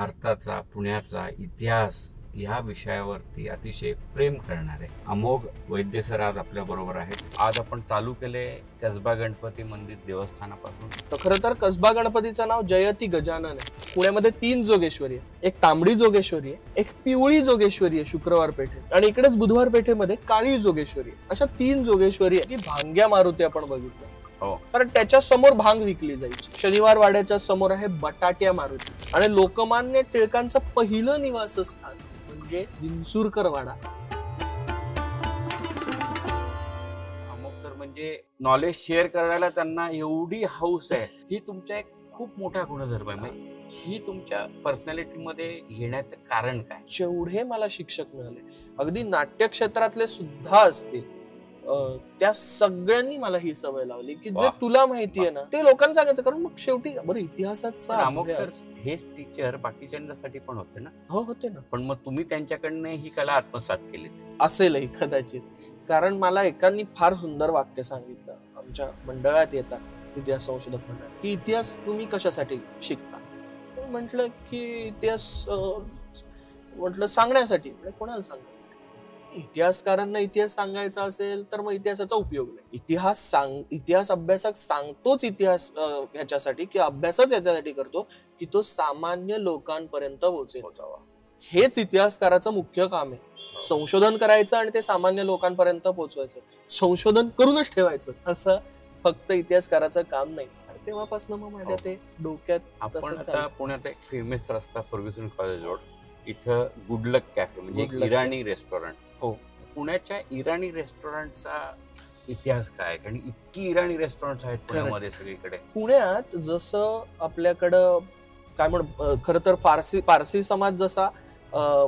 भारताचा, पुण्याचा इतिहास या विषयावरती अतिशय प्रेम करणारे अमोघ वैद्य सर आज आपल्या बरोबर आहेत. आज आपण चालू केले कसबा गणपती मंदिर देवस्थानापासून. तर खरं तर कसबा गणपतीचं नाव जयती गजानन आहे. पुण्यामध्ये 3 जोगेश्वरी आहे. एक तांबडी जोगेश्वरी आहे, एक पिवळी जोगेश्वरी आहे शुक्रवार पेठेत, आणि इकडेच बुधवार पेठेमध्ये काळी जोगेश्वरी आहे. अशा 3 जोगेश्वरी आहे. की भांग्या मारुती आपण बघितलं, कारण त्याच्या समोर भांग विकली जायची. शनिवार वाड्याच्या समोर आहे बटाट्या मारुती, आणि लोकमान्य टिळकांचं पहिलं निवासस्थान म्हणजे दिनसूरकर वाडा. अमोघ सर म्हणजे नॉलेज शेअर करायला त्यांना एवढी हौस आहे. ही तुमचा एक खूप मोठा गुणधर्म आहे. ही तुमच्या पर्सनॅलिटी मध्ये येण्याचं कारण काय? जेवढे मला शिक्षक मिळाले, अगदी नाट्य क्षेत्रातले सुद्धा असतील, त्या सगळ्यांनी मला ही सवय लावली की जे तुला माहितीये ना ते लोकांना सांगायचं. कारण मग शेवटी बरं इतिहासाचा अमोघ सर हेच टीचर बाकीच्यांसाठी पण होते ना? हो होते ना. पण मग तुम्ही त्यांच्याकडनं ही कला आत्मसात केली असेलही कदाचित. कारण मला एकांनी फार सुंदर वाक्य सांगितलं आमच्या मंडळात येतात इतिहास संशोधक मंडळ, की इतिहास तुम्ही कशासाठी शिकता? म्हटलं की इतिहास म्हटलं सांगण्यासाठी. कोणाला सांगायचं? इतिहासकारांना इतिहास सांगायचा असेल तर मग इतिहासाचा उपयोग नाही. इतिहास अभ्यासक सांगतोच इतिहास ह्याच्यासाठी, की अभ्यासच याच्यासाठी करतो की तो सामान्य लोकांपर्यंत पोहोचेल. हेच इतिहासकाराचं मुख्य काम आहे. संशोधन करायचं आणि ते सामान्य लोकांपर्यंत पोहोचवायचं. संशोधन करूनच ठेवायचं असं फक्त इतिहासकाराचं काम नाही. तेव्हापासून मग माझ्या ते डोक्यात. आपण आता पुण्यात एक फेमस रस्ता फर्ग्युसन कॉलेज रोड, इथं गुडलक कॅफे म्हणजे इराणी रेस्टॉरंट. हो, पुण्याच्या इराणी रेस्टॉरंटचा इतिहास काय? कारण इतकी इराणी रेस्टॉरंट आहेत पुण्यामध्ये सगळीकडे. पुण्यात जसं आपल्याकडं काय खरं तर पारसी समाज जसा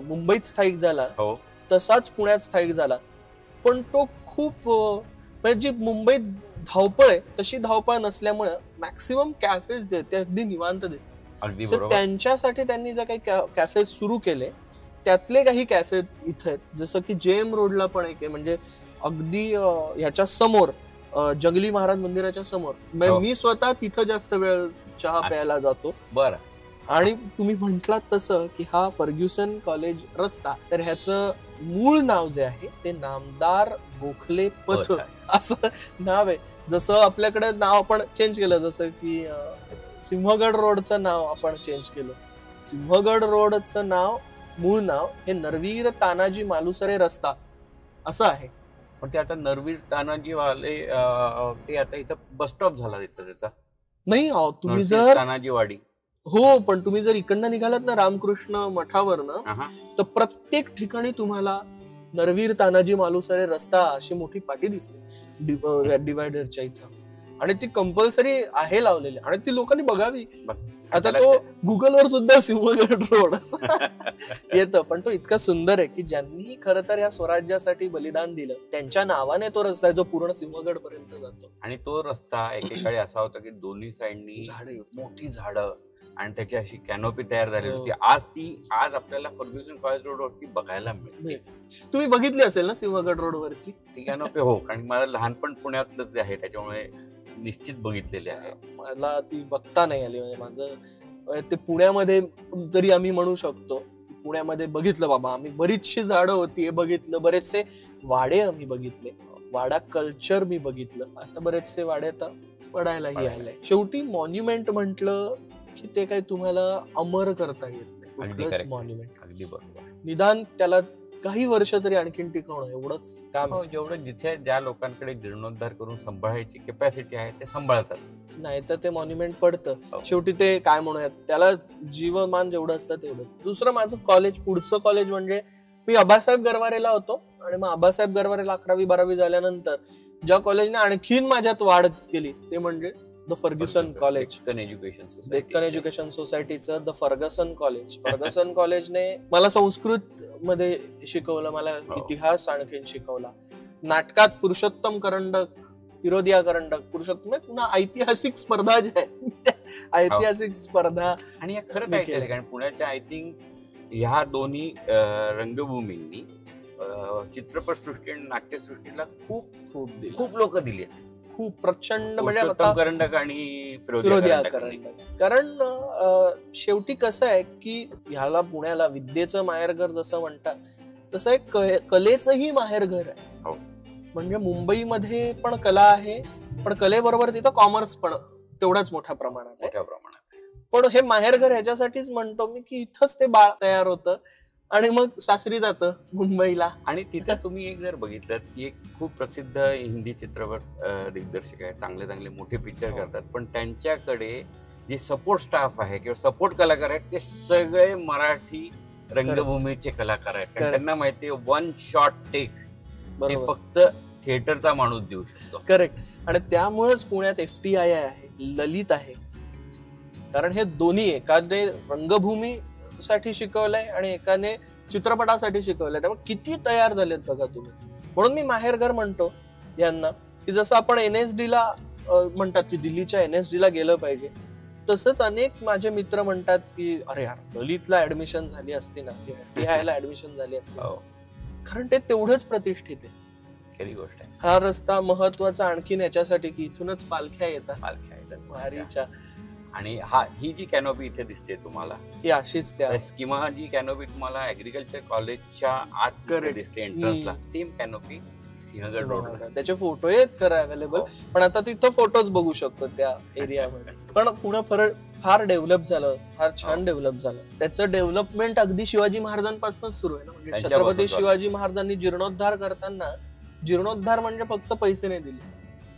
मुंबईत स्थायिक झाला, तसाच पुण्यात स्थायिक झाला. पण तो खूप म्हणजे मुंबईत धावपळ आहे तशी धावपळ नसल्यामुळे मॅक्सिमम कॅफेज जे ते अगदी निवांत दिसतात. त्यांच्यासाठी त्यांनी जे काही कॅफे सुरू केले त्यातले काही कॅफे इथे आहेत. जसं की जेएम रोडला पण एक आहे, म्हणजे अगदी ह्याच्या समोर जंगली महाराज मंदिराच्या समोर. मी स्वतः तिथं जास्त वेळ चहा प्यायला जातो. बरं. आणि तुम्ही म्हटलात तसं की हा फर्ग्युसन कॉलेज रस्ता, तर ह्याचं मूळ नाव जे आहे ते नामदार गोखले पथ असं नाव आहे. जसं आपल्याकडे नाव आपण चेंज केलं, जसं की सिंहगड रोडचं नाव आपण चेंज केलं. सिंहगड रोडचं नाव मूळ नाव हे नरवीर तानाजी मालुसरे रस्ता असं आहे. पण ते आता नरवीर तानाजी वाले ते आता इथं बस स्टॉप झाला तिथं त्याचा. नाही, तुम्ही जर तानाजी वाडी. हो, पण तुम्ही जर इकडनं निघालात ना रामकृष्ण मठावरनं, तर प्रत्येक ठिकाणी तुम्हाला नरवीर तानाजी मालुसरे रस्ता अशी मोठी पाटी दिसते डिवायडरच्या इथं. आणि ती कंपल्सरी आहे लावलेली, आणि ती लोकांनी बघावी. आता तो गुगलवर सुद्धा सिंहगड रोड येतं, पण तो इतका सुंदर आहे की ज्यांनी खरं तर या स्वराज्यासाठी बलिदान दिलं त्यांच्या नावाने तो रस्ता आहे जो पूर्ण सिंहगड पर्यंत जातो. आणि तो रस्ता एकेकाळी असा होता की दोन्ही साइडनी मोठी झाडं आणि त्याची अशी कॅनोपी तयार झालेली होती. आज आपल्याला फर्ग्युसन कॉलेज रोड वरती बघायला मिळते. तुम्ही बघितली असेल ना सिंहगड रोड वरची ती कॅनोपी? हो, कारण मला लहानपण पुण्यातलंच आहे त्याच्यामुळे निश्चित बघितलेली आहे. मला ती बघता नाही आली. म्हणजे माझं ते पुण्यामध्ये तरी आम्ही म्हणू शकतो पुण्यामध्ये बघितलं बाबा आम्ही. बरीचशी झाडं होती हे बघितलं, बरेचसे वाडे आम्ही बघितले, वाडा कल्चर मी बघितलं. आता बरेचसे वाडे आता पडायलाही आले. शेवटी मॉन्युमेंट म्हटलं की ते काही तुम्हाला अमर करता येत नाही. मॉन्युमेंट अगदी बरोबर. निदान त्याला काही वर्ष तरी आणखीन टिकवणं एवढंच काम. जेवढं जिथे ज्या लोकांकडे जीर्णोद्धार करून सांभाळायची कॅपॅसिटी आहे ते सांभाळतात, नाही तर ते मॉन्युमेंट पडतं. शेवटी ते काय म्हणूयात त्याला जीवमान जेवढं असतं तेवढं. दुसरं माझं कॉलेज, पुढचं कॉलेज म्हणजे मी आबासाहेब गरवारेला होतो, आणि मग आबासाहेब गरवारेला 11वी 12वी झाल्यानंतर ज्या कॉलेजने आणखीन माझ्यात वाढ केली ते म्हणजे the Fergusson College, Deccan Education सोसायटीचं द फर्ग्युसन कॉलेज. फर्ग्युसन कॉलेजने मला संस्कृत मध्ये शिकवलं, मला इतिहास आणखीन शिकवला. नाटकात पुरुषोत्तम करंडक, फिरोदिया करंडक, पुरुषोत्तम पुन्हा ऐतिहासिक स्पर्धा ज्या आहेत ऐतिहासिक स्पर्धा. आणि खरंच ऐकलं, कारण पुण्याच्या आय थिंक ह्या दोन्ही रंगभूमींनी चित्रपट सृष्टी आणि नाट्यसृष्टीला खूप खूप लोक दिली आहेत. खूप प्रचंड म्हणजे पुरुषोत्तम आता करंडक आणि विरोधी फिरोदिया आकरण. कारण शेवटी कसं आहे की ह्याला पुण्याला विद्येचं माहेरघर जसं म्हणतात तसं एक कलेचंही माहेरघर आहे. हो. म्हणजे मुंबईमध्ये पण कला आहे, पण कलेबरोबर तिथं कॉमर्स पण तेवढ्याच मोठ्या प्रमाणात आहे. मोठ्या प्रमाणात. पण हे माहेरघर ह्याच्यासाठीच म्हणतो मी की इथंच ते बाळ तयार होतं आणि मग सासरी जातं मुंबईला. आणि तिथं तुम्ही एक जर बघितलं की एक खूप प्रसिद्ध हिंदी चित्रपट दिग्दर्शक आहे, चांगले चांगले मोठे पिक्चर हो. करतात, पण त्यांच्याकडे जे सपोर्ट स्टाफ आहे किंवा सपोर्ट कलाकार आहेत ते सगळे मराठी रंगभूमीचे कलाकार आहेत. कारण त्यांना माहिती आहे वन शॉट टेक हे फक्त थिएटरचा माणूस देऊ शकतो. करेक्ट. आणि त्यामुळेच पुण्यात FTII आहे, ललित आहे. कारण हे दोन्ही एकाने रंगभूमीसाठी शिकवलंय आणि एकाने चित्रपटासाठी शिकवलंय. त्यामुळे किती तयार झालेत बघा तुम्ही. म्हणून मी माहेरघर म्हणतो यांना की जसं आपण NSD ला म्हणतात की दिल्लीच्या NSD ला गेलं पाहिजे, तसंच अनेक माझे मित्र म्हणतात की अरे यार ललितला ऍडमिशन झाली असती ना, FTII ला ऍडमिशन झाली असती. कारण ते तेवढंच प्रतिष्ठित आहे. खरी गोष्ट आहे. हा रस्ता महत्वाचा आणखीन याच्यासाठी की इथूनच पालख्या येतात वारीच्या. आणि ही जी कॅनोपी इथे दिसते तुम्हाला ही अशीच त्या किंवा जी कॅनोपी तुम्हाला ऍग्रिकल्चर कॉलेजच्या आत दिसते एंट्रन्सला, सेम कॅनोपी सिंहगड रोडला. त्याचे फोटो आहेत खरं अवेलेबल, पण आता तिथं फोटोज बघू शकतो त्या एरियामध्ये. पण पुणे फार डेव्हलप झालं, फार छान डेव्हलप झालं. त्याचं डेव्हलपमेंट अगदी शिवाजी महाराजांपासूनच सुरू आहे ना. म्हणजे छत्रपती शिवाजी महाराजांनी जीर्णोद्धार करताना जीर्णोद्धार म्हणजे फक्त पैसे नाही दिले.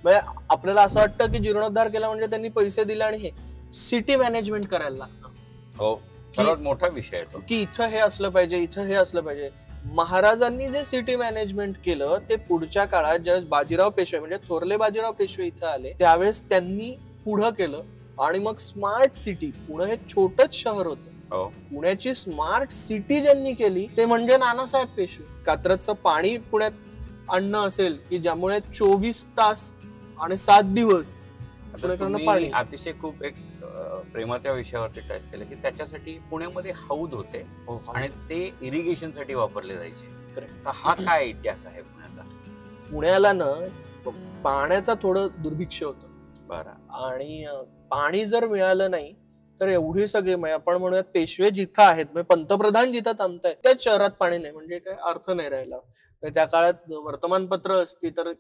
म्हणजे आपल्याला असं वाटतं की जीर्णोद्धार केला म्हणजे त्यांनी पैसे दिले आणि हे सिटी मॅनेजमेंट करायला लागतं. हो, सर्वात मोठा विषय आहे की इथं हे असलं पाहिजे, इथं हे असलं पाहिजे. महाराजांनी जे सिटी मॅनेजमेंट केलं ते पुढच्या काळात ज्यावेळेस बाजीराव पेशवे म्हणजे थोरले बाजीराव पेशवे इथं आले त्यावेळेस त्यांनी पुढं केलं. आणि मग स्मार्ट सिटी, पुणे हे छोटच शहर होतं, पुण्याची स्मार्ट सिटी ज्यांनी केली ते म्हणजे नानासाहेब पेशवे. कात्रजचं पाणी पुण्यात आणणं असेल की ज्यामुळे 24 तास आणि 7 दिवस पाणी. अतिशय खूप एक प्रेमाच्या विषयावरती टच केलं की त्याच्यासाठी पुण्यामध्ये हौद होते आणि ते इरिगेशन साठी वापरले जायचे. तर हा काय इतिहास आहे पुण्याचा? पुण्याला ना पाण्याचा थोडं दुर्भिक्ष होतं. बरं. आणि पाणी जर मिळालं नाही तर एवढी सगळी आपण म्हणूयात पेशवे जिथं आहेत म्हणजे पंतप्रधान जिथं थांबतायत त्याच शहरात पाणी नाही म्हणजे काय अर्थ नाही राहिला. त्या काळात वर्तमानपत्र असती तर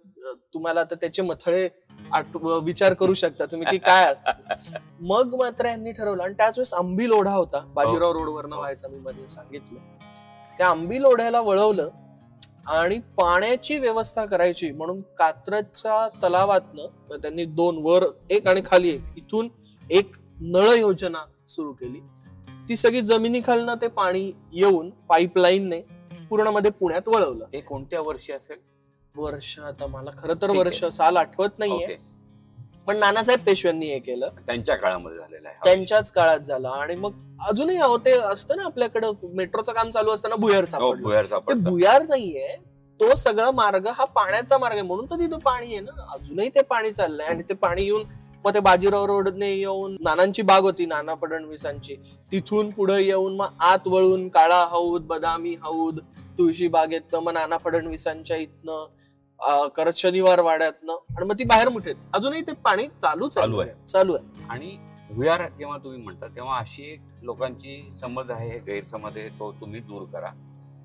तुम्हाला आता त्याचे मथळे विचार करू शकता तुम्ही की काय असतं. मग मात्र यांनी ठरवलं आणि त्याच वेळेस आंबील ओढा होता बाजीराव रोडवरनं व्हायचा, मी मध्ये सांगितलं. त्या आंबील ओढ्याला वळवलं आणि पाण्याची व्यवस्था करायची म्हणून कात्रजच्या तलावातनं त्यांनी 2 वर एक आणि खाली एक इथून एक नळ योजना सुरू केली. ती सगळी जमिनीखालनं ते पाणी येऊन पाईपलाईनने पूर्ण मध्ये पुण्यात वळवलं. हे कोणत्या वर्षी असेल? वर्ष आता मला खरं तर वर्ष साल आठवत नाहीये, पण नानासाहेब पेशव्यांनी हे केलं. त्यांच्या काळामध्ये झालेलं आहे, त्यांच्याच काळात झालं. आणि मग अजूनही ते असतं ना आपल्याकडं मेट्रोचं काम चालू असताना भुयार सापडलं. ते भुयार नाहीये, तो सगळा मार्ग हा पाण्याचा मार्ग आहे म्हणून तर तिथं पाणी आहे ना. अजूनही ते पाणी चाललंय आणि ते पाणी येऊन मग ते बाजीराव रोडने येऊन नानांची बाग होती नाना फडणवीसांची, तिथून पुढे येऊन मग आत वळून काळा हौद, बदामी हौद, तुळशी बागेतनं मग नाना फडणवीसांच्या इथनं करत शनिवार वाड्यातनं आणि मग ती बाहेर मुठेत अजूनही ते पाणी चालू आहे. आणि भुयार जेव्हा तुम्ही म्हणता तेव्हा अशी एक लोकांची समज आहे, गैरसमज आहे, तो तुम्ही दूर करा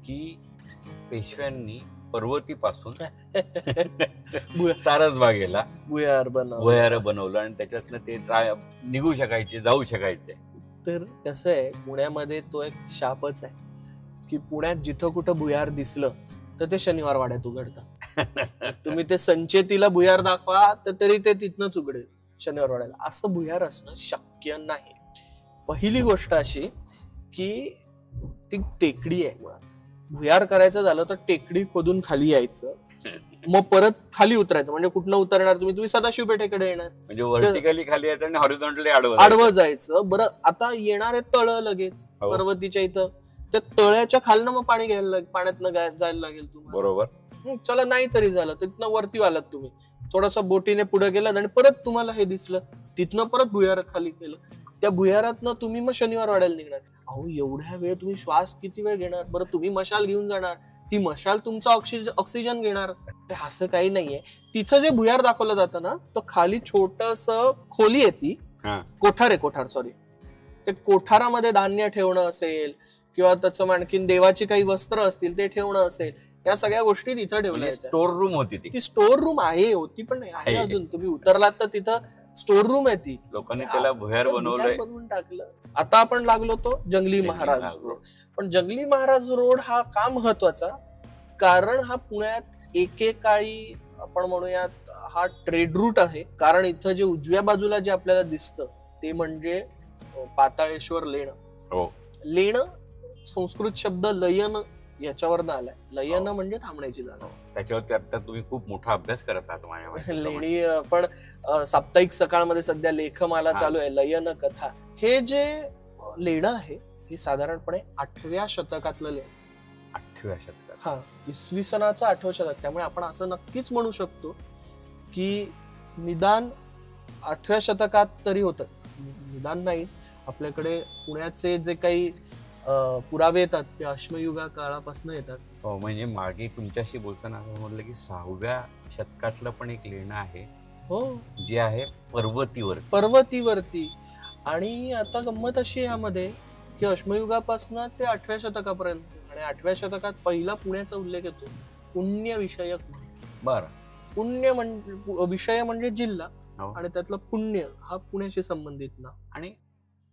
की पेशव्यांनी पर्वतीपासून सारसबागेला भुयार बनवलं आणि त्याच्यातनं ते निघू शकायचे, जाऊ शकायचे. तर कसं आहे पुण्यामध्ये तो एक शापच आहे की पुण्यात जिथं कुठं भुयार दिसलं तर ते शनिवार वाड्यात उघडतं. तुम्ही ते संचेतीला भुयार दाखवा तर तरी ते तिथनच उघडेल शनिवार वाड्याला. असं भुयार असणं शक्य नाही. पहिली गोष्ट अशी की ती टेकडी आहे. मुळात भुयार करायचं झालं तर टेकडी खोदून खाली यायचं, मग परत खाली उतरायचं. म्हणजे कुठनं उतरणार तुम्ही सदाशिव पेठेकडे येणार, म्हणजे व्हर्टिकली खाली यायचं आणि हॉरिझॉन्टली आडवं जायचं. बरं आता येणार आहे तळ लगेच पर्वतीच्या इथं, त्या तळ्याच्या खालनं मग पाणी घ्यायला पाण्यातनं जायला लागेल तुम्हाला. बरोबर. चला नाही तरी झालं तिथनं वरती आलात तुम्ही, थोडस बोटीने पुढे गेलात आणि परत तुम्हाला हे दिसलं, तिथनं परत भुयार खाली केलं. त्या भुयारातनं तुम्ही मग शनिवार वाड्याला निघणार. अहो एवढ्या वेळ तुम्ही श्वास किती वेळ घेणार? बरं तुम्ही मशाल घेऊन जाणार, ती मशाल तुमचा ऑक्सिजन घेणार. ते असं काही नाहीये. तिथं जे भुयार दाखवलं जातं ना, तर खाली छोटस खोली आहे ती, कोठार सॉरी, ते कोठारामध्ये धान्य ठेवणं असेल किंवा त्याचं आणखीन देवाची काही वस्त्र असतील ते ठेवणं असेल, या सगळ्या गोष्टी तिथं ठेवल्या. स्टोर रूम होती ती स्टोर रूम होती पण नाही आहे अजून. तुम्ही उतरलात तर तिथं स्टोर रूम आहे ती. लोकांनी त्याला भुयार बनवून टाकलं. आता आपण लागलो तो जंगली महाराज रोड. पण जंगली महाराज रोड हा का महत्वाचा? कारण हा पुण्यात एकेकाळी आपण म्हणूयात हा ट्रेड रूट आहे. कारण इथं जे उजव्या बाजूला जे आपल्याला दिसतं ते म्हणजे पाताळेश्वर लेणं. लेणं संस्कृत शब्द लयन याच्यावरनं आलाय. लयन म्हणजे थांबण्याची जागा. त्याच्यावरती आता तुम्ही खूप मोठा अभ्यास करत आहात माझ्या. लेणी पण साप्ताहिक सकाळमध्ये सध्या लेखमाला चालू आहे, लयन कथा. हे जे लेणं आहे हे साधारणपणे 8व्या शतकातलं लेणं. 8व्या शतकात? हा, इसवी सनाचं 8वं शतक. त्यामुळे आपण असं नक्कीच म्हणू शकतो की निदान 8व्या शतकात तरी होतं. निदान नाहीच, आपल्याकडे पुण्याचे जे काही पुरावे येतात ते अश्मयुगा काळापासून येतात. हो, म्हणजे मागे तुमच्याशी बोलताना म्हटलं की 6व्या शतकातलं पण एक लेणं आहे. हो, जे आहे पर्वतीवरती. आणि आता गंमत अशी यामध्ये की अश्मयुगापासून ते 8व्या शतकापर्यंत, आणि 8व्या शतकात पहिला पुण्याचा उल्लेख येतो पुण्य विषयक. बरं, पुण्य म्हणजे विषय म्हणजे जिल्हा, आणि त्यातलं पुण्य हा पुण्याशी संबंधित नाव. आणि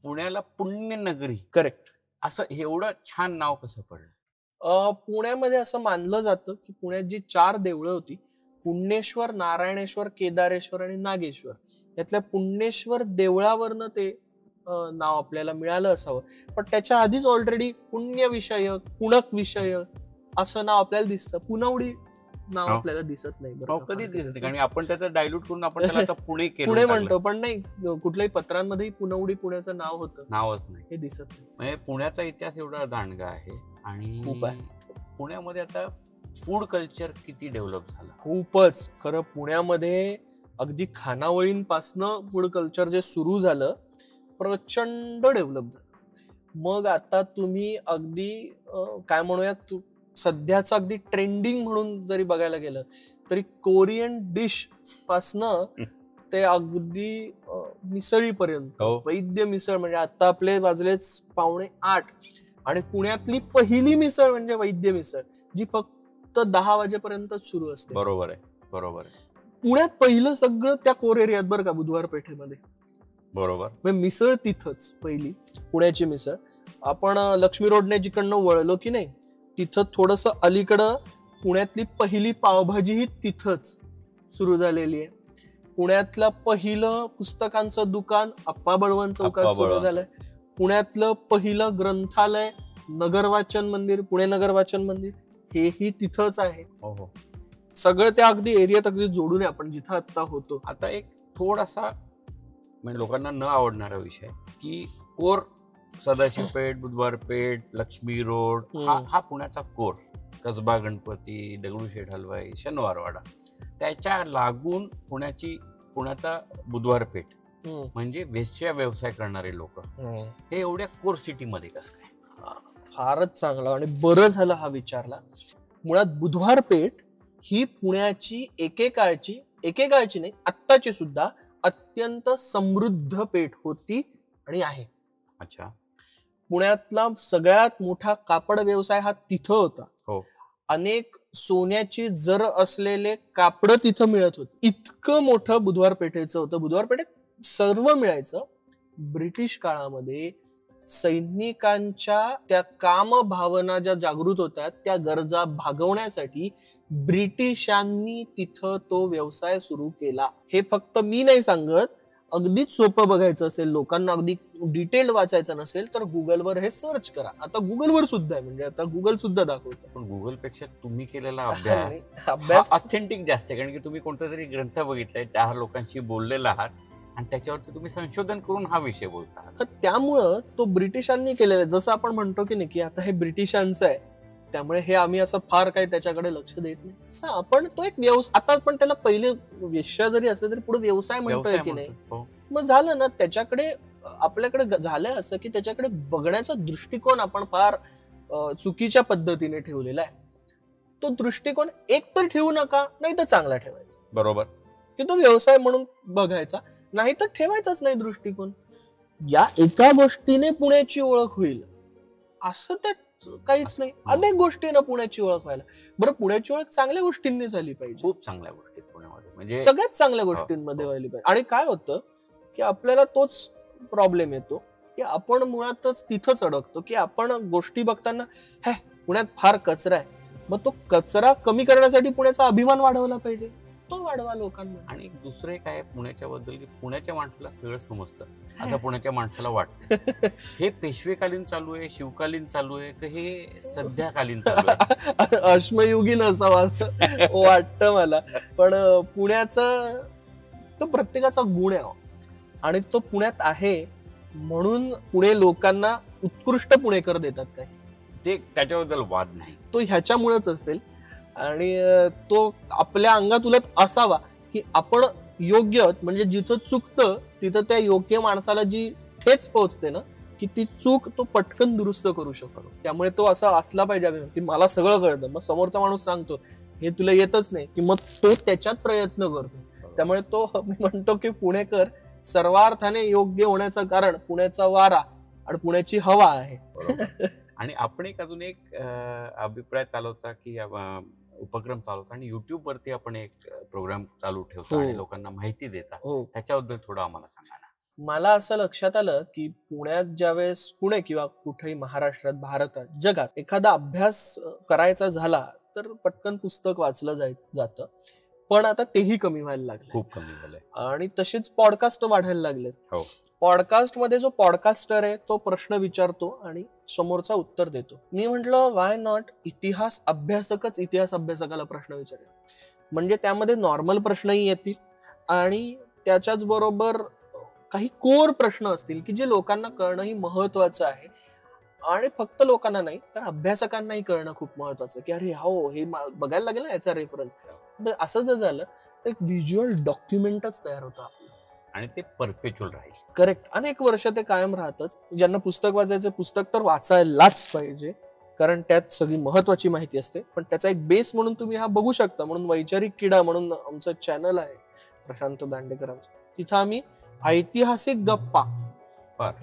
पुण्याला पुण्यनगरी, करेक्ट, असं एवढं छान नाव कसं पडलं? पुण्यामध्ये असं मानलं जातं की पुण्यात जी 4 देवळं होती, पुण्येश्वर, नारायणेश्वर, केदारेश्वर आणि नागेश्वर, यातल्या पुण्येश्वर देवळावरनं ते नाव आपल्याला मिळालं असावं. पण त्याच्या आधीच ऑलरेडी पुण्य विषयक, पुणक विषयक असं नाव आपल्याला दिसतं. पुनवडी नाव आपल्याला दिसत नाही. कधी दिसत नाही, कारण आपण त्याचं डायल्यूट करून आपण त्याला पुणे म्हणतो. पण नाही, कुठल्याही पत्रांमध्ये पुनवडी पुण्याचं नाव होतं, नावच नाही, हे दिसत नाही. म्हणजे पुण्याचा इतिहास एवढा दांडगा आहे. आणि पुण्यामध्ये आता फूड कल्चर किती डेव्हलप झालं? खूपच. खरं पुण्यामध्ये अगदी खानावळींपासनं फूड कल्चर जे सुरू झालं, प्रचंड डेव्हलप झालं. मग आता तुम्ही अगदी काय म्हणूयात, सध्याचं अगदी ट्रेंडिंग म्हणून जरी बघायला गेलं तरी कोरियन डिश पासनं ते अगदी मिसळीपर्यंत, वैद्य मिसळ म्हणजे आता आपले वाजलेच 7:45, आणि पुण्यातली पहिली मिसळ म्हणजे वैद्य मिसळ, जी फक्त 10 वाजेपर्यंत सुरू असते. बरोबर आहे. पुण्यात पहिलं सगळं त्या कोर एरियात, बरं का, बुधवार पेठेमध्ये. बरोबर, मिसळ तिथंच पहिली पुण्याची मिसळ. आपण लक्ष्मी रोडने जिकडनं वळलो की नाही, तिथं थोडस अलीकडं पुण्यातली पहिली पावभाजी ही तिथंच सुरू झालेली आहे. पुण्यातलं पहिलं पुस्तकांचं दुकान अप्पा बळवंत चौकात सुरू झालंय. पुण्यातलं पहिलं ग्रंथालय नगरवाचन मंदिर, पुणे नगरवाचन मंदिर, हेही तिथंच आहे. सगळं त्या अगदी एरियात अगदी जोडून आहे आपण जिथं आता होतो. आता एक थोडासा म्हणजे लोकांना न आवडणारा विषय की कोर, सदाशिव पेठ, बुधवार पेठ, लक्ष्मी रोड, हा पुण्याचा कोर. कसबा गणपती, दगडूशेठ हलवाई, शनिवारवाडा, त्याच्या लागून पुण्याचा बुधवार पेठ म्हणजे वेश्या व्यवसाय करणारे लोक, हे एवढ्या कोर सिटी मध्ये कसं काय? फारच चांगला आणि बरं झालं हा विचारला. मुळात बुधवार पेठ ही पुण्याची एकेकाळची नाही, आत्ताची सुद्धा अत्यंत समृद्ध पेठ होती आणि आहे. अच्छा. पुण्यातला सगळ्यात मोठा कापड व्यवसाय हा तिथं होता. हो. अनेक सोन्याची जर असलेले कापड तिथं मिळत होते. इतकं मोठं बुधवार पेठेचं होतं. बुधवार पेठेत सर्व मिळायचं. ब्रिटिश काळामध्ये सैनिकांच्या त्या काम भावना ज्या जागृत होत्या त्या गरजा भागवण्यासाठी ब्रिटिशांनी तिथं तो व्यवसाय सुरू केला. हे फक्त मी नाही सांगत, अगदीच सोपं बघायचं असेल, लोकांना अगदी डिटेल्ड वाचायचं नसेल तर गुगलवर हे सर्च करा. आता गुगलवर सुद्धा आहे, म्हणजे आता गुगल सुद्धा दाखवतं. पण गुगल पेक्षा तुम्ही केलेला अभ्यास ऑथेंटिक जास्त आहे, कारण की तुम्ही कोणता तरी ग्रंथ बघितलाय, त्या लोकांशी बोललेला आहात आणि त्याच्यावरती तुम्ही संशोधन करून हा विषय बोलता. त्यामुळं तो ब्रिटिशांनी केलेला आहे. जसं आपण म्हणतो की नाही की आता हे ब्रिटिशांचं आहे, त्यामुळे हे आम्ही असं फार काही त्याच्याकडे लक्ष देत नाही. तसं आपण तो एक व्यवसाय, आता आपण त्याला पहिले वेश्या जरी असले तरी पुढे व्यवसाय म्हणतोय की नाही, मग झालं ना. त्याच्याकडे आपल्याकडे झालंय असं की त्याच्याकडे बघण्याचा दृष्टिकोन आपण फार चुकीच्या पद्धतीने ठेवलेला आहे. तो दृष्टिकोन एक तर ठेवू नका, नाही तर चांगला ठेवायचा. बरोबर. की तो व्यवसाय म्हणून बघायचा, नाही तर ठेवायचाच नाही दृष्टिकोन. या एका गोष्टीने पुण्याची ओळख होईल असं त्यात काहीच नाही. अनेक गोष्टीनं पुण्याची ओळख व्हायला. बरं, पुण्याची ओळख चांगल्या गोष्टींनी झाली पाहिजे. खूप चांगल्या गोष्टी पुण्यामध्ये, म्हणजे सगळ्यात चांगल्या गोष्टींमध्ये व्हायला पाहिजे. आणि काय होतं की आपल्याला तोच प्रॉब्लेम येतो की आपण मुळातच तिथंच अडकतो की आपण गोष्टी बघताना पुण्यात फार कचरा आहे, मग तो कचरा कमी करण्यासाठी पुण्याचा अभिमान वाढवला पाहिजे, तो वाढवा लोकांना. आणि दुसरं एक आहे पुण्याच्या बद्दल की पुण्याच्या माणसाला सगळं समजतं आता पुण्याच्या माणसाला वाटतं. हे पेशवेकालीन चालू आहे, शिवकालीन चालू आहे, की हे सध्याकालीन चालू आहे? अश्मयुगीन असावा असं वाटतं मला. पण पुण्याचा तो प्रत्येकाचा गुण आहे आणि तो पुण्यात आहे म्हणून पुणे लोकांना उत्कृष्ट पुणेकर देतात काय, ते त्याच्याबद्दल वाद नाही. तो ह्याच्यामुळेच असेल. आणि तो आपल्या अंगात उलट असावा की आपण योग्य, म्हणजे जिथं चुकतं तिथं त्या योग्य माणसाला जी ठेच पोहोचते ना, की ती चूक तो पटकन दुरुस्त करू शकतो. त्यामुळे तो असा असला पाहिजे की मला सगळं कळतं, मग समोरचा माणूस सांगतो हे तुला येतच नाही, की मग तो त्याच्यात प्रयत्न करतो. त्यामुळे तो मी म्हणतो की पुणेकर सर्वार्थाने योग्य होण्याचं कारण पुण्याचा वारा आणि पुण्याची हवा आहे. आणि आपण अजून एक अभिप्राय चालवता की उपक्रम चालवता आणि युट्यूब वरती आपण एक प्रोग्राम चालू ठेवतो आणि लोकांना माहिती देता, त्याच्याबद्दल थोडं आम्हाला सांगा ना. मला असं लक्षात आलं की पुण्यात ज्यावेळेस पुणे किंवा कुठेही महाराष्ट्रात, भारतात, जगात एखादा अभ्यास करायचा झाला तर पटकन पुस्तक वाचलं जातं. पण आता तेही कमी व्हायला लागले, खूप कमी झालंय. आणि तसेच पॉडकास्ट वाढायला लागले. पॉडकास्ट मध्ये जो पॉडकास्टर आहे तो प्रश्न विचारतो आणि समोरचा उत्तर देतो. मी म्हंटल वाय नॉट इतिहास अभ्यासकच इतिहास अभ्यासकाला प्रश्न विचारेल, म्हणजे त्यामध्ये नॉर्मल प्रश्नही येतील आणि त्याच्याच बरोबर काही कोर प्रश्न असतील की जे लोकांना करणंही महत्वाचं आहे. आणि फक्त लोकांना नाही तर अभ्यासकांनाही करणं खूप महत्वाचं की अरे हो, हे बघायला लागेल ना याचा रेफरन्स. असं जर झालं तर एक व्हिज्युअल डॉक्युमेंटच तयार होतं आपलं आणि ते परपेच्युअल राहील. करेक्ट. अनेक वर्ष ते कायम राहतच. ज्यांना पुस्तक वाचायचं, पुस्तक तर वाचायलाच पाहिजे कारण त्यात सगळी महत्वाची माहिती असते. पण त्याचा एक बेस म्हणून तुम्ही हा बघू शकता. म्हणून वैचारिक किडा म्हणून आमचं चॅनल आहे प्रशांत दांडेकरांचं, तिथं आम्ही ऐतिहासिक गप्पा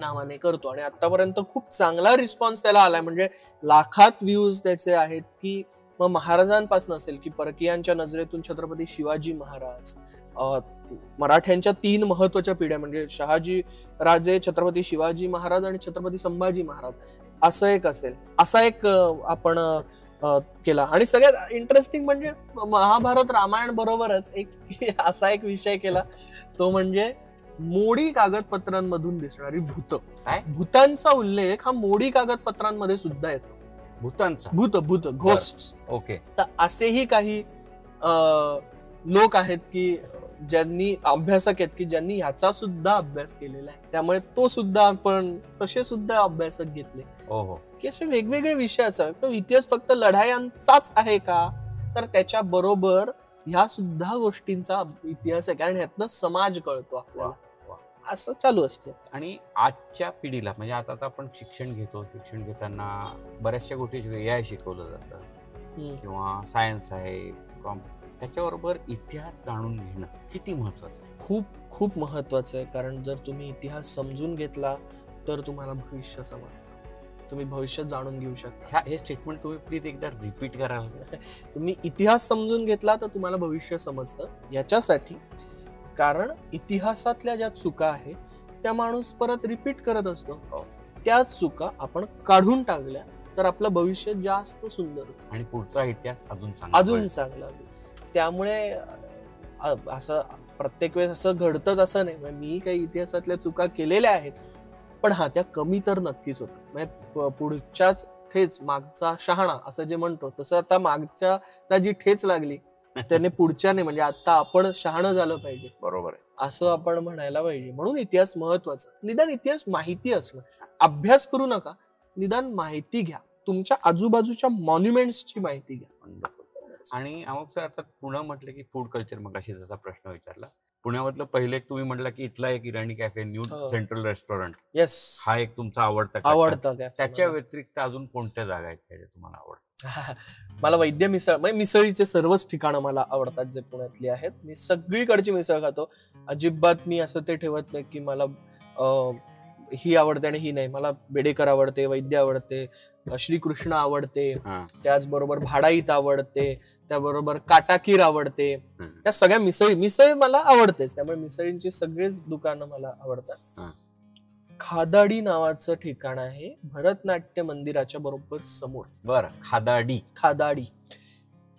नावाने करतो आणि आतापर्यंत खूप चांगला रिस्पॉन्स त्याला आलाय. म्हणजे लाखात व्ह्यूज त्याचे आहेत. की मग महाराजांपासून असेल की परकीयांच्या नजरेतून छत्रपती शिवाजी महाराज, मराठ्यांच्या 3 महत्वाच्या पिढ्या म्हणजे शहाजी राजे, छत्रपती शिवाजी महाराज आणि छत्रपती संभाजी महाराज, असं एक असेल. असा एक आपण केला. आणि सगळ्यात इंटरेस्टिंग म्हणजे महाभारत रामायण बरोबरच एक असा एक विषय केला, तो म्हणजे मोडी कागदपत्रांमधून दिसणारी भूत. काय? भूतांचा उल्लेख हा मोडी कागदपत्रांमध्ये सुद्धा येतो. भूतांचा? भूत घोस्ट. ओके. तर असेही काही लोक आहेत की ज्यांनी अभ्यासक आहेत की ज्यांनी ह्याचा सुद्धा अभ्यास केलेला आहे. त्यामुळे तो सुद्धा आपण तसे सुद्धा अभ्यासक घेतले की असे वेगवेगळे विषयाचा. तो इतिहास फक्त लढायांचाच आहे का, तर त्याच्या बरोबर ह्या सुद्धा गोष्टींचा इतिहास आहे कारण ह्यातनं समाज कळतो आपल्याला. असं चालू असतं. आणि आजच्या पिढीला म्हणजे आता आपण शिक्षण घेतो, शिक्षण घेताना बऱ्याचशा गोष्टी AI शिकवलं जातं किंवा सायन्स आहे, त्याच्याबरोबर इतिहास जाणून घेणं किती महत्वाचं आहे? खूप खूप महत्वाचं आहे. कारण जर तुम्ही इतिहास समजून घेतला तर तुम्हाला भविष्य समजतं, तुम्ही भविष्य जाणून घेऊ शकता. हे स्टेटमेंट तुम्ही प्लीज एकदा रिपीट करा. तुम्ही इतिहास समजून घेतला तर तुम्हाला भविष्य समजतं. याच्यासाठी कारण इतिहासातल्या ज्या चुका आहेत त्या माणूस परत रिपीट करत असतो. त्याच चुका आपण काढून टाकल्या तर आपलं भविष्य जास्त सुंदर आणि पुढचा इतिहास अजून चांगला. त्यामुळे असं प्रत्येक वेळेस असं घडतंच असं नाही. मी काही इतिहासातल्या चुका केलेल्या आहेत, पण त्या कमी तर नक्कीच होतात. म्हणजे पुढच्याच ठेच मागचा शहाणा असं जे म्हणतो तसं आता मागच्या जी ठेच लागली त्याने पुढच्याने म्हणजे आता आपण शहाणं झालं पाहिजे. बरोबर आहे, असं आपण म्हणायला पाहिजे. म्हणून इतिहास महत्वाचा. निदान इतिहास माहिती असणं. अभ्यास करू नका, निदान माहिती घ्या. तुमच्या आजूबाजूच्या मॉन्युमेंट्सची माहिती घ्या. आणि अमुक सर आता पुणे म्हटलं की फूड कल्चर, मग अशी जसा प्रश्न विचारला, पुण्यामधलं पहिलं एक तुम्ही म्हटलं की इथला एक Irani cafe, new central restaurant, yes, हा एक तुमचा आवडता आवडतं cafe त्याच्या मला. व्यतिरिक्त अजून कोणत्या जागा आहेत त्या तुम्हाला आवडतात? मला वैद्य मिसळ, म्हणजे मिसळीचे सर्वच ठिकाणं मला आवडतात जे पुण्यातली आहेत. मी सगळीकडची मिसळ खातो. अजिबात मी असं ते ठेवत नाही की मला ही आवडते आणि ही नाही. मला बेडेकर आवडते, वैद्य आवडते, श्रीकृष्ण आवडते, त्याचबरोबर भाडाईत आवडते, त्याबरोबर काटाकीर आवडते. त्या सगळ्या मिसळ मला आवडतेच, त्यामुळे मिसळींची सगळीच दुकानं मला आवडतात. खादाडी नावाचं ठिकाण आहे भरतनाट्य मंदिराच्या बरोबर समोर. बरं, खादाडी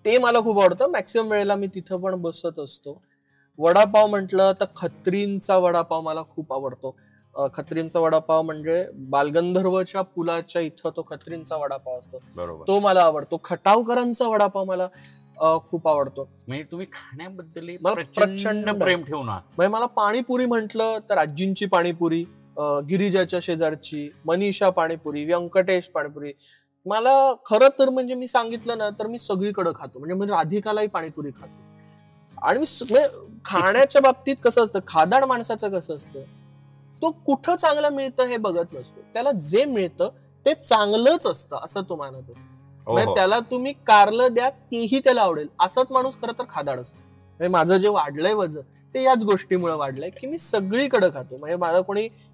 ते मला खूप आवडतं. मॅक्सिमम वेळेला मी तिथं पण बसत असतो. वडापाव म्हटलं तर खत्रींचा वडापाव मला खूप आवडतो. खत्रींचा वडापाव म्हणजे बालगंधर्वच्या पुलाच्या इथं तो खत्रींचा वडापाव असतो, तो मला आवडतो. खटावकरांचा वडापाव मला खूप आवडतो. म्हणजे तुम्ही खाण्याबद्दल प्रचंड प्रेम ठेवणार. म्हणजे मला पाणीपुरी म्हटलं तर आजींची पाणीपुरी, गिरिजाच्या शेजारची मनीषा पाणीपुरी, व्यंकटेश पाणीपुरी, मला खरं तर म्हणजे मी सांगितलं ना तर मी सगळीकडे खातो. म्हणजे मी राधिकालाही पाणीपुरी खातो. आणि मी खाण्याच्या बाबतीत कसं असतं, खादाड माणसाचं कसं असतं, तो कुठं चांगलं मिळतं हे बघत नसतो, त्याला जे मिळतं ते चांगलंच असतं असं तो मानत असतो. म्हणजे त्याला तुम्ही कारलं द्या तेही त्याला आवडेल, असाच माणूस खरं तर खादाड असतो. म्हणजे माझं जे वाढलंय वजन ते याच गोष्टीमुळे वाढलंय की मी सगळीकडे खातो. म्हणजे मला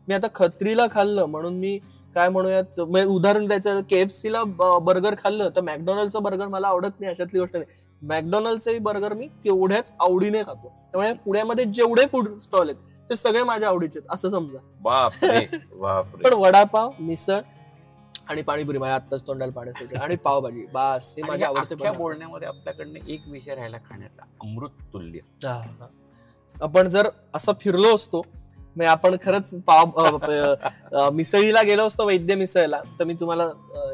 मी आता खत्रीला खाल्लं म्हणून मी काय म्हणूयात, उदाहरण द्यायचं, KFC ला बर्गर खाल्लं तर मॅकडॉनल्डचं बर्गर मला आवडत नाही अशातली गोष्ट नाही. मॅकडॉनल्डचंही बर्गर मी तेवढ्याच आवडीने खातो. त्यामुळे पुण्यामध्ये जेवढे फूड स्टॉल आहेत ते सगळे माझ्या आवडीचे आहेत असं समजा. पण वडापाव, मिसळ आणि पाणीपुरी माझ्या आत्ताच तोंडाला पाणी सुटलं, आणि पावभाजी, बास हे माझ्या आवडते. बोलण्यामध्ये आपल्याकडनं एक विषय राहिला खाण्यातला, अमृत तुल्य. आपण जर असं फिरलो असतो, म्हणजे आपण खरंच मिसळीला गेलो असतो, वैद्य मिसळला, तर मी तुम्हाला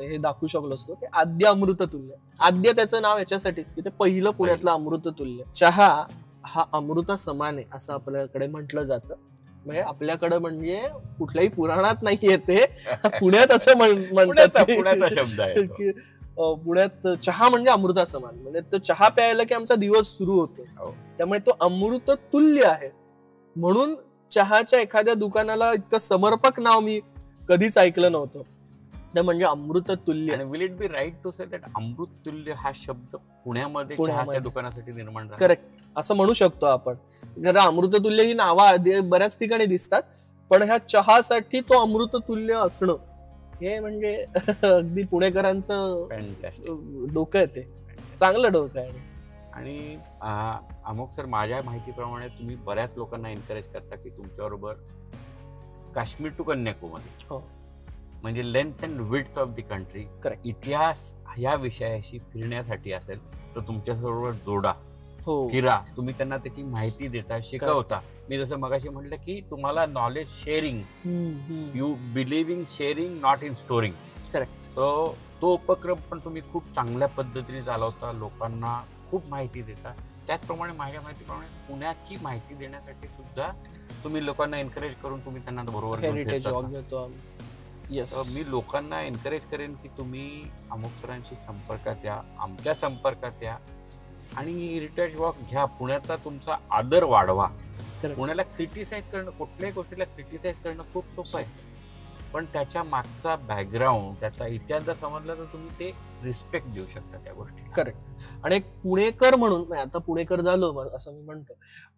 हे दाखवू शकलो असतो ते आद्य अमृत तुल्य. आद्य त्याचं नाव याच्यासाठीच की ते पहिलं पुण्यातलं अमृत तुल्य. चहा हा अमृता समान आहे असं आपल्याकडे म्हटलं जातं. म्हणजे आपल्याकडे म्हणजे कुठल्याही पुराणात नाही येते, पुण्यात असं म्हणतात, पुण्याचा शब्द आहे की पुण्यात चहा म्हणजे अमृता समान. म्हणजे तो चहा प्यायला की आमचा दिवस सुरू होतो. त्यामुळे तो अमृत तुल्य आहे. म्हणून चहाच्या एखाद्या दुकानाला इतकं समर्पक नाव मी कधीच ऐकलं नव्हतं. ते म्हणजे अमृत तुल्य. आणि will it be right to say that अमृत तुल्य हा शब्द पुण्यामध्ये चहाच्या दुकानासाठी निर्माण झाला? करेक्ट, असं म्हणू शकतो आपण. जरा अमृत तुल्य ही नावं बऱ्याच ठिकाणी दिसतात, पण ह्या चहासाठी तो अमृत तुल्य असणं हे म्हणजे अगदी पुणेकरांचं डोकं आहे, ते चांगलं डोकं आहे. आणि अमोक सर, माझ्या माहितीप्रमाणे तुम्ही बऱ्याच लोकांना एनकरेज करता की तुमच्याबरोबर काश्मीर टू कन्याकुमारी, म्हणजे length and width of the country, इतिहास या विषयाशी फिरण्यासाठी असेल तर तुमच्याबरोबर जोडा, फिरा, तुम्ही त्यांना त्याची माहिती देता, शिकवता. मी जसं मगाशी म्हटलं की तुम्हाला knowledge sharing, you believe in sharing not in storing. Correct. So तो उपक्रम पण तुम्ही खूप चांगल्या पद्धतीने चालवता, लोकांना खूप माहिती देता. त्याचप्रमाणे माझ्या माहितीप्रमाणे पुण्याची माहिती देण्यासाठी सुद्धा तुम्ही लोकांना एनकरेज करून तुम्ही त्यांना बरोबर हेरिटेज वॉक घेतो. मी लोकांना एनकरेज करेन की तुम्ही अमुक सरांशी संपर्कात या, आमच्या संपर्कात या आणि हेरिटेज वॉक घ्या. पुण्याचा तुमचा आदर वाढवा. पुण्याला क्रिटिसाइज करणं, कुठल्याही गोष्टीला क्रिटिसाइज करणं खूप सोपं आहे, पण त्याच्या मागचा बॅकग्राऊंड, त्याचा इतिहास जर समजला तर तुम्ही ते रिस्पेक्ट देऊ शकता त्या गोष्टी. करेक्ट. आणि एक पुणेकर म्हणून, आता पुणेकर झालो असं मी म्हणतो,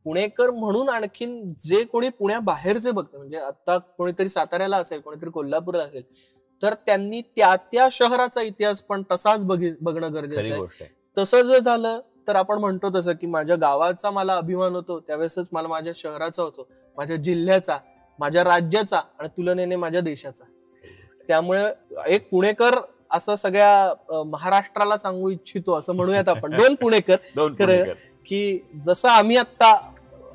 पुणेकर म्हणून आणखीन जे कोणी पुण्याबाहेरचे बघतं, म्हणजे आता कोणीतरी साताऱ्याला असेल, कोणीतरी कोल्हापूरला असेल, तर त्यांनी त्या शहराचा इतिहास पण तसाच बघणं गरजेचं आहे. तसं जर झालं तर आपण म्हणतो तसं की माझ्या गावाचा मला अभिमान होतो त्यावेळेसच मला माझ्या शहराचा होतो, माझ्या जिल्ह्याचा, माझ्या राज्याचा आणि तुलनेने माझ्या देशाचा. त्यामुळे एक पुणेकर असं सगळ्या महाराष्ट्राला सांगू इच्छितो, असं म्हणूयात आपण, दोन पुणेकर, की जसं आम्ही आता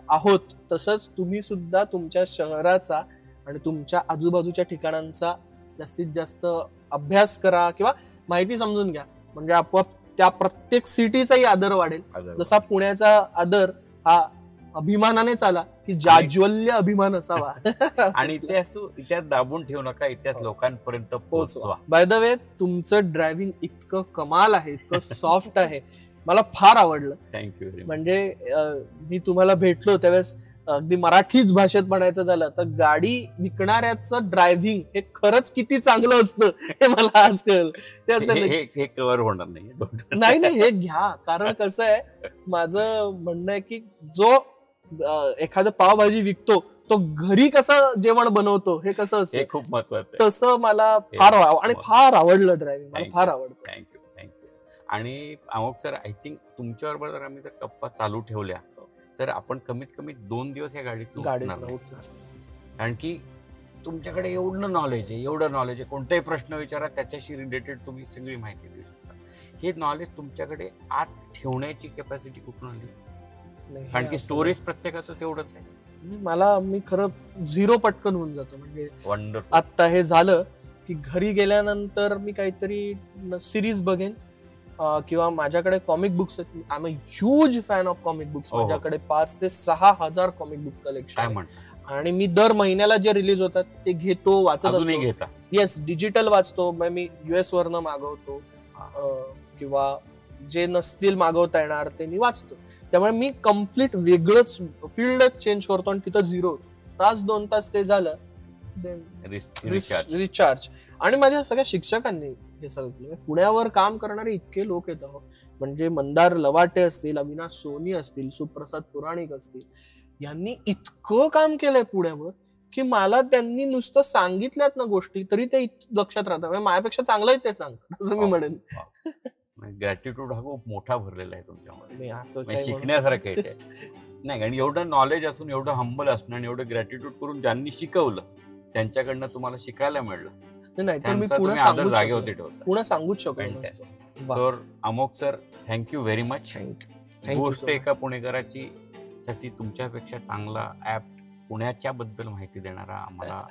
आहोत तसंच तुम्ही सुद्धा तुमच्या शहराचा आणि तुमच्या आजूबाजूच्या ठिकाणांचा जास्तीत जास्त अभ्यास करा किंवा माहिती समजून घ्या. म्हणजे आपोआप त्या प्रत्येक सिटीचाही आदर वाढेल. जसा पुण्याचा आदर हा अभिमानानेच आला की जाज्वल्य अभिमान असावा. आणि इतिहास दाबून ठेवू नका, इतिहास लोकांपर्यंत पोहोचवा. बाय द वे, तुमचं ड्रायव्हिंग इतकं कमाल आहे, इतकं सॉफ्ट आहे मला फार आवडलं. Thank you very much. म्हणजे मी तुम्हाला भेटलो त्यावेळेस अगदी मराठीच भाषेत म्हणायचं झालं तर गाडी विकणाऱ्याचं ड्रायव्हिंग हे खरंच किती चांगलं असतं हे मला आज कळलं. ते असतं हे कव्हर होणार नाही. नाही नाही, हे घ्या. कारण कसं आहे, माझं म्हणणं आहे की जो एखादं पावभाजी विकतो तो घरी कसं जेवण बनवतो हे कसं असतं, हे खूप महत्वाचं आहे. तसं मला फार आणि फार आवडलं ड्रायव्हिंग. मला फार आवडतं. थँक्यू. आणि अमोक सर, आय थिंक तुमच्याबरोबर जर आम्ही जर गप्पा चालू ठेवल्या तर आपण कमीत कमी 2 दिवस या गाडीत उठणार नाही. कारण की तुमच्याकडे एवढं नॉलेज आहे, कोणताही प्रश्न विचारा त्याच्याशी रिलेटेड तुम्ही सगळी माहिती देऊ शकता. हे नॉलेज तुमच्याकडे आत ठेवण्याची कॅपॅसिटी कुठून आली? कारण की स्टोरेज प्रत्येकाचं तेवढंच आहे. मी खरं झिरो पटकन होऊन जातो. म्हणजे वंडरफुल. आता हे झालं की घरी गेल्यानंतर मी काहीतरी सिरीज बघेन किंवा माझ्याकडे कॉमिक बुक्स आहेत. I am a huge fan of comic books. माझ्याकडे 5,000 ते 6,000 कॉमिक बुक कलेक्शन. आणि मी दर महिन्याला जे रिलीज होतात ते घेतो, वाचत असतो. येस, डिजिटल वाचतो. मी US वरनं मागवतो किंवा जे नसतील मागवता येणार ते मी वाचतो. त्यामुळे मी कम्प्लीट वेगळंच फील्डच चेंज करतो आणि तिथं 0 तास 2 तास ते झालं रिचार्ज. आणि माझ्या सगळ्या शिक्षकांनी हे सगळं केलं. पुण्यावर काम करणारे इतके लोक येतात, म्हणजे मंदार लवाटे असतील, अविनाश सोनी असतील, सुप्रसाद पुराणिक असतील, यांनी इतकं काम केलंय पुण्यावर की मला त्यांनी नुसतं सांगितल्यात ना गोष्टी तरी ते लक्षात राहतात. म्हणजे माझ्यापेक्षा चांगलंच ते सांगतात असं मी म्हणेन. ग्रॅटिट्यूड हा खूप मोठा भरलेला आहे तुमच्यामध्ये. असं शिकण्यासारखं आहे नाही. आणि एवढं नॉलेज असून, एवढं हंबल असणं आणि एवढं ग्रॅटिट्यूड करून ज्यांनी शिकवलं त्यांच्याकडनं तुम्हाला शिकायला मिळलं. नाही तर मी पुन्हा सांगूच शकतो. Sir Amok sir, thank you very much. गोष्ट एका पुणेकराची साठी तुमच्यापेक्षा चांगला ऍप पुण्याच्या बद्दल माहिती देणारा आम्हाला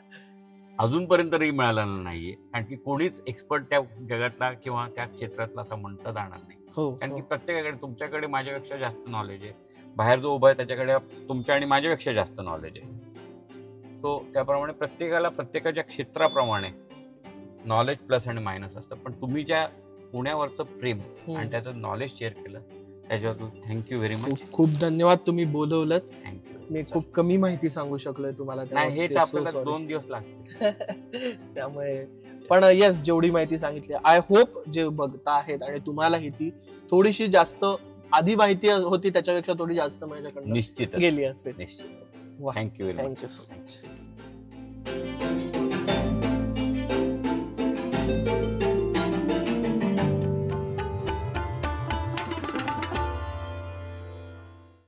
अजूनपर्यंत तरी मिळाला नाहीये. कारण की कोणीच एक्सपर्ट त्या जगातला किंवा त्या क्षेत्रातला असं म्हणता जाणार नाही. कारण की प्रत्येकाकडे, तुमच्याकडे माझ्यापेक्षा जास्त नॉलेज आहे. बाहेर जो उभा आहे त्याच्याकडे तुमच्या आणि माझ्यापेक्षा जास्त नॉलेज आहे. सो त्याप्रमाणे प्रत्येकाला प्रत्येकाच्या क्षेत्राप्रमाणे नॉलेज प्लस आणि मायनस असतं. पण तुम्ही ज्या पुण्यावरचं प्रेम आणि त्याचं नॉलेज शेअर केलं त्याच्यावर थँक्यू व्हेरी मच. खूप धन्यवाद. तुम्ही बोलवलं. मी खूप कमी माहिती सांगू शकलोय तुम्हाला. हे तर आपल्याला 2 दिवस लागतील. त्यामुळे पण येस, जेवढी माहिती सांगितली आय होप जे बघता आहेत आणि तुम्हालाही ती थोडीशी जास्त आधी माहिती होती त्याच्यापेक्षा थोडी जास्त माझ्याकडे निश्चित गेली असेल. निश्चित. Thank you very much. So much.